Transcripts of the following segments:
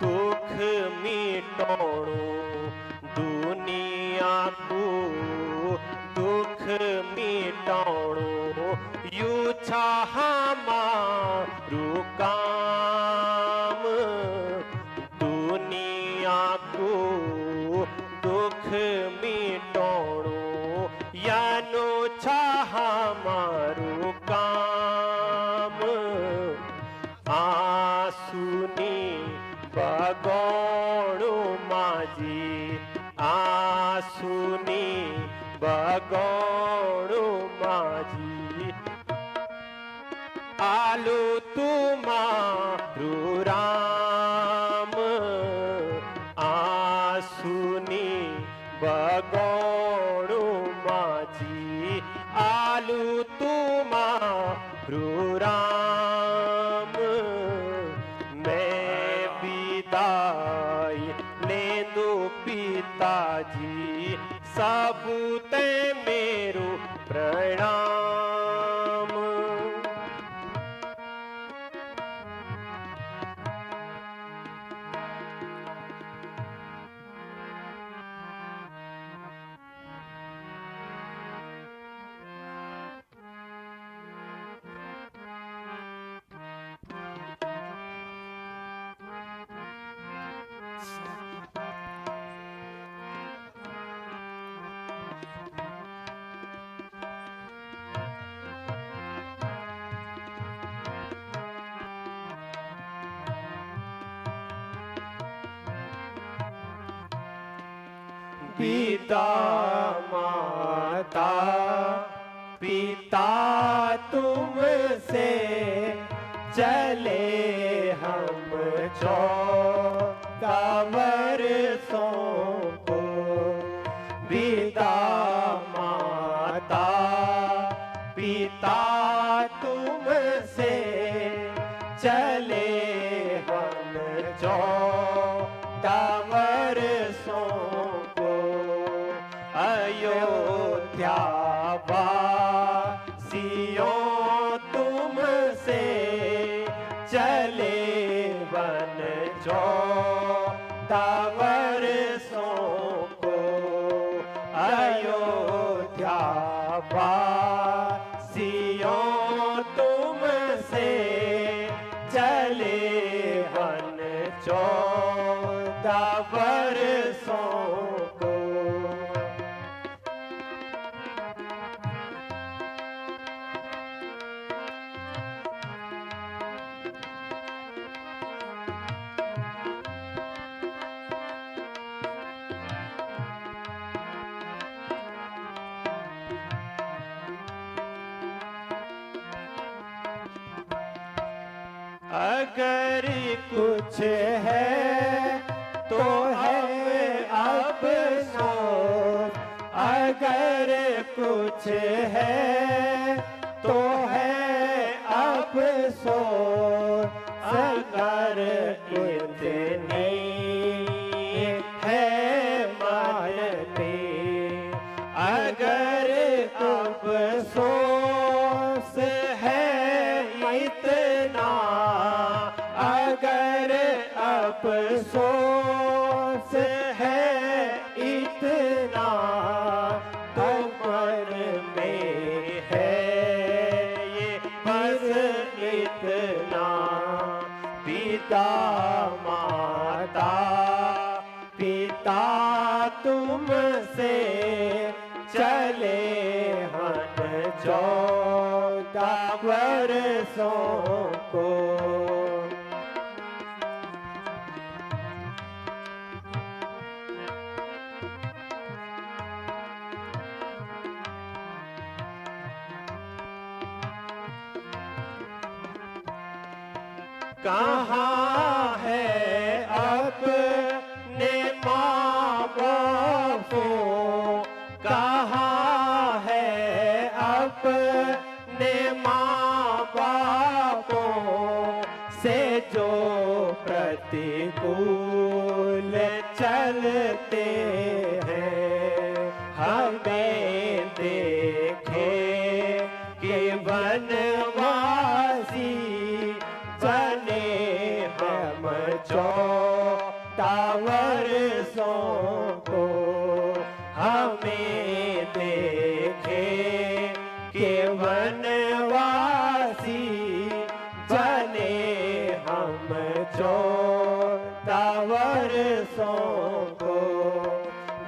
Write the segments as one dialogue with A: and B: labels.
A: दुख मिटाणो दुनिया को दुख मिटाणो यू छा हमारू काम दुनिया को दुख मिटाणो यानो छा हमारू काम आंसुनी बगोणो माजी आंसुनी बगोणो माजी आलू तुमारू राम आंसुनी बगोणो माजी आलू तुमारू राम मैं विदाई लेंदो पिताजी सबूते मेरो प्रणाम। पिता माता पिता तुमसे चले हम 14 वर्षों को पिता माता पिता तुमसे चले हम 14 वर्षों अयोध्या वासियों तुमसे चले वन 14 वर्षों को अयोध्या वासियों तुमसे चले वन 14 वर्षों को। अगर कुछ है तो है अफसोस अगर कुछ है तो है अफसोस अगर इतनी है मानते अगर अफसोस है इतना अगर अफसोस है इतना तो मन में है ये बस इतना पिता माता पिता तुमसे चले हम 14 वर्षों को। कहाँ है अपने माँ बापो कहाँ है अपने माँ बापों से जो प्रतिकूल चलते हैं हमें देखे कि वनवासी बने हम 14 वर्षों को हमें देखे के वनवासी बने हम 14 वर्षों को।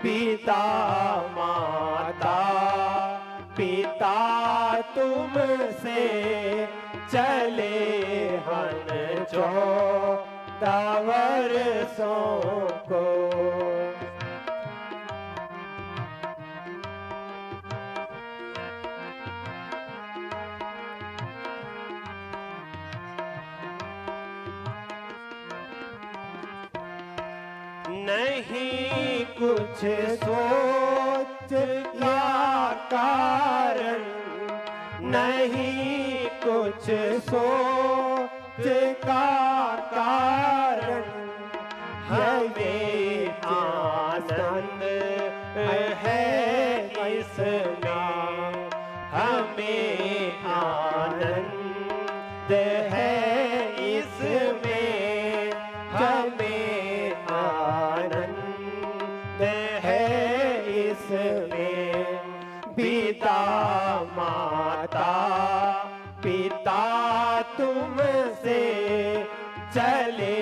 A: पिता माता पिता तुमसे चले हम 14 वर्षों को। नहीं कुछ सोच या कारण, नहीं कुछ सोच का कारण, हमें आनंद है इसमें, हमें आनंद है इसमें, हमें आनंद है इसमें। पिता माता पिता तुमसे चले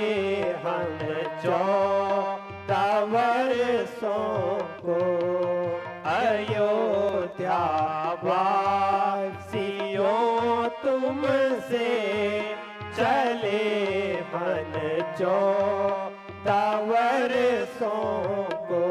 A: हम 14 वर्षों को। अयोध्या वासियों तुमसे चले हम 14 वर्षों को।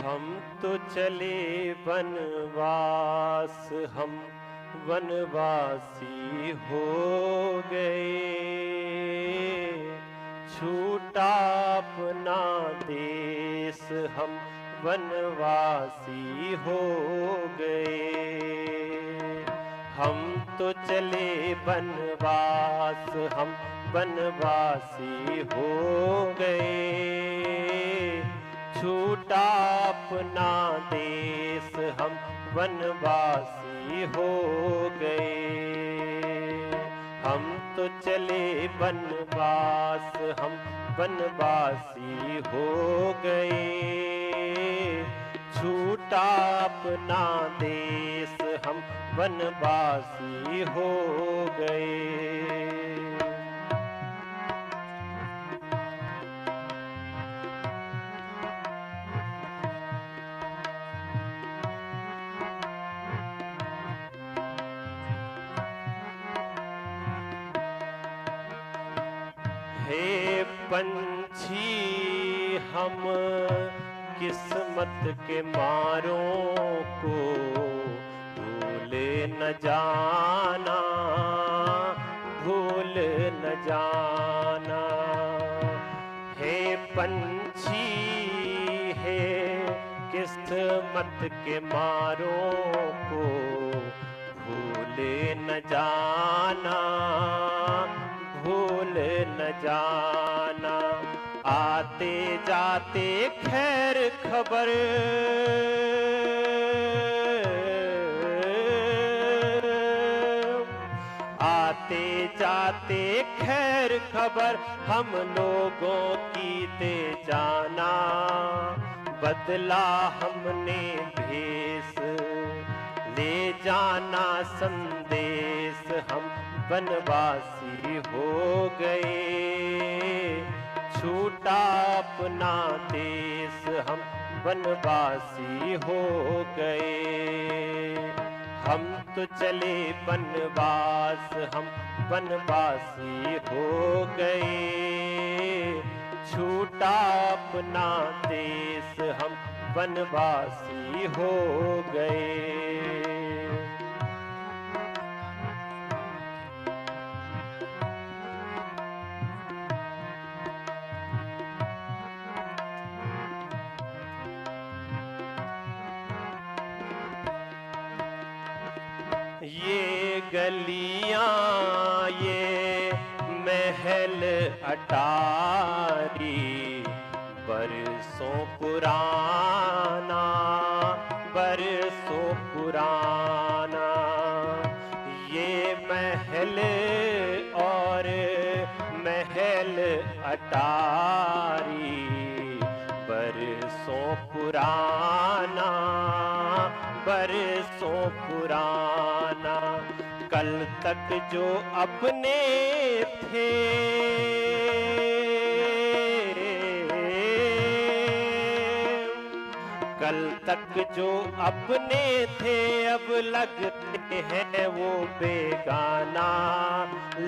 A: हम तो चले वनवास, हम वनवासी हो गए। छूटा अपना देश, हम वनवासी हो गए। हम तो चले वनवास, हम वनवासी हो गए। छूटा अपना देश, हम वनवासी हो गए। हम तो चले वनवास, हम वनवासी हो गए। छूटा अपना देश, हम वनवासी हो गए। हे पंछी हम किस्मत के मारों को भूल न जाना, भूल न जाना। हे पंछी हे किस्मत के मारों को भूल न जाना, भूल न जाना। आते जाते खैर खबर, आते जाते खैर खबर हम लोगों की दे जाना। बदला हमने भेष, ले जाना संदेश, हम वनवासी हो गए। छूटा अपना देश, हम वनवासी हो गए। हम तो चले वनवास, हम वनवासी हो गए। छूटा अपना देश, हम वनवासी हो गए। ये गलियां, ये महल अटारी, बरसों पुराना, बरसों पुराना। ये महल और महल अटारी, बरसों पुराना, बरसों पुराना। कल तक जो अपने थे, कल तक जो अपने थे, अब लगते हैं वो बेगाना,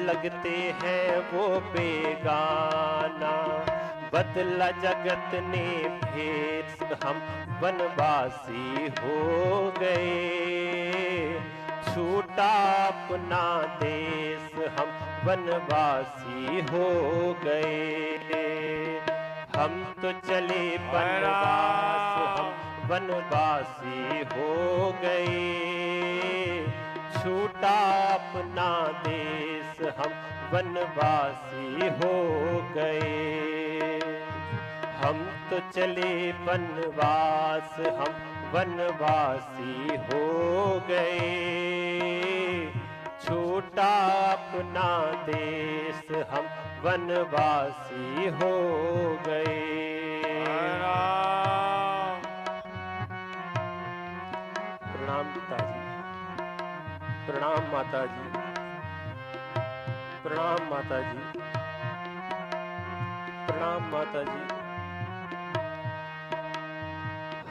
A: लगते हैं वो बेगाना। बदला जगत ने भेष, हम वनवासी हो गए। छूटा अपना देश, हम वनवासी हो गए। हम तो चले वनवास, हम वनवासी हो गए। छूटा अपना देश, हम वनवासी हो गए। हम तो चले वनवास, हम वनवासी हो गए। छूटा अपना देश, हम वनवासी हो गए। प्रणाम पिताजी, प्रणाम माताजी, प्रणाम माताजी, प्रणाम माताजी।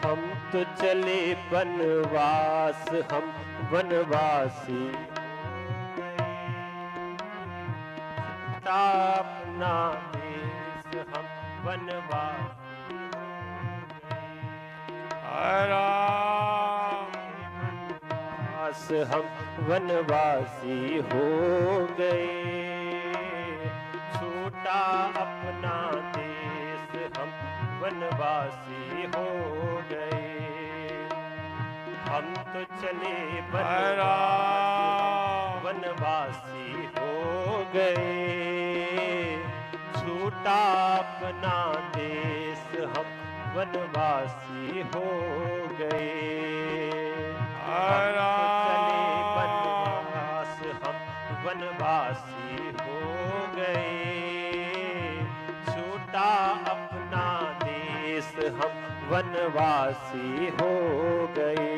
A: हम तो चले वनवास, हम वनवासी अपना देश, हम वनवासी वनवास, हम वनवासी हो गए। छूटा अपना देश, हम वनवासी हो गए। हम तो चले वनवासी हो गए। छूटा अपना देश, हम वनवासी हो गए। हम तो चले वनवास, हम वनवासी हो गए। छूटा अपना देश, हम वनवासी हो गए।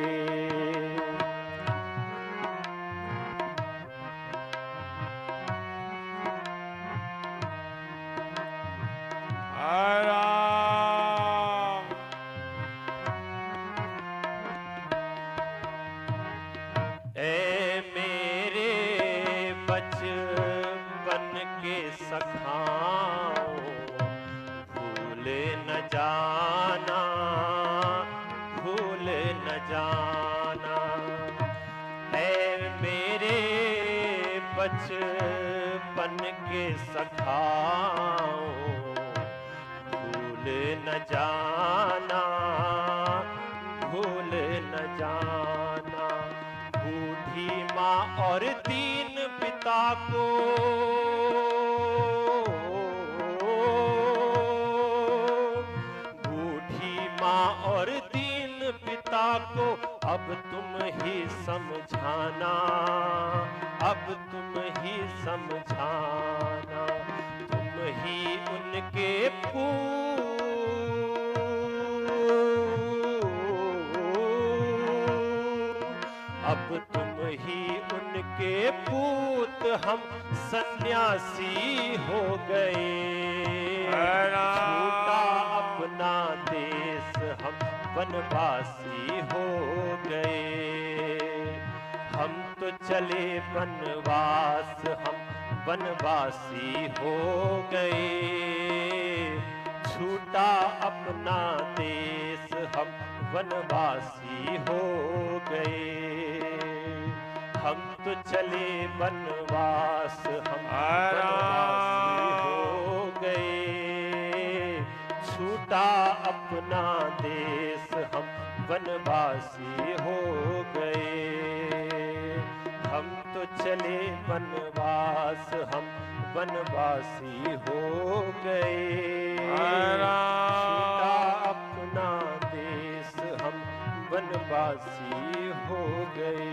A: ऐ मेरे बचपन के सखाओ, भूल न जाना, भूल न जाना। ऐ मेरे बचपन के सखाओ, भूल न जाना, भूल न जाना। बूढ़ी माँ और दीन पिता को, बूढ़ी माँ और दीन पिता को अब तुम ही समझाना, अब तुम ही समझाना। तुम ही उनके अब तुम ही उनके पूत, हम सन्यासी हो गए। छूटा अपना देश, हम वनवासी हो गए। हम तो चले वनवास, हम वनवासी हो गए। छूटा अपना देश, हम वनवासी हो गए। हम तो चले वनवास, हम वनवासी हो गए। छूटा अपना देश, हम वनवासी हो गए। हम तो चले वनवास, हम वनवासी हो गए। छूटा अपना देश, हम वनवासी हो गए।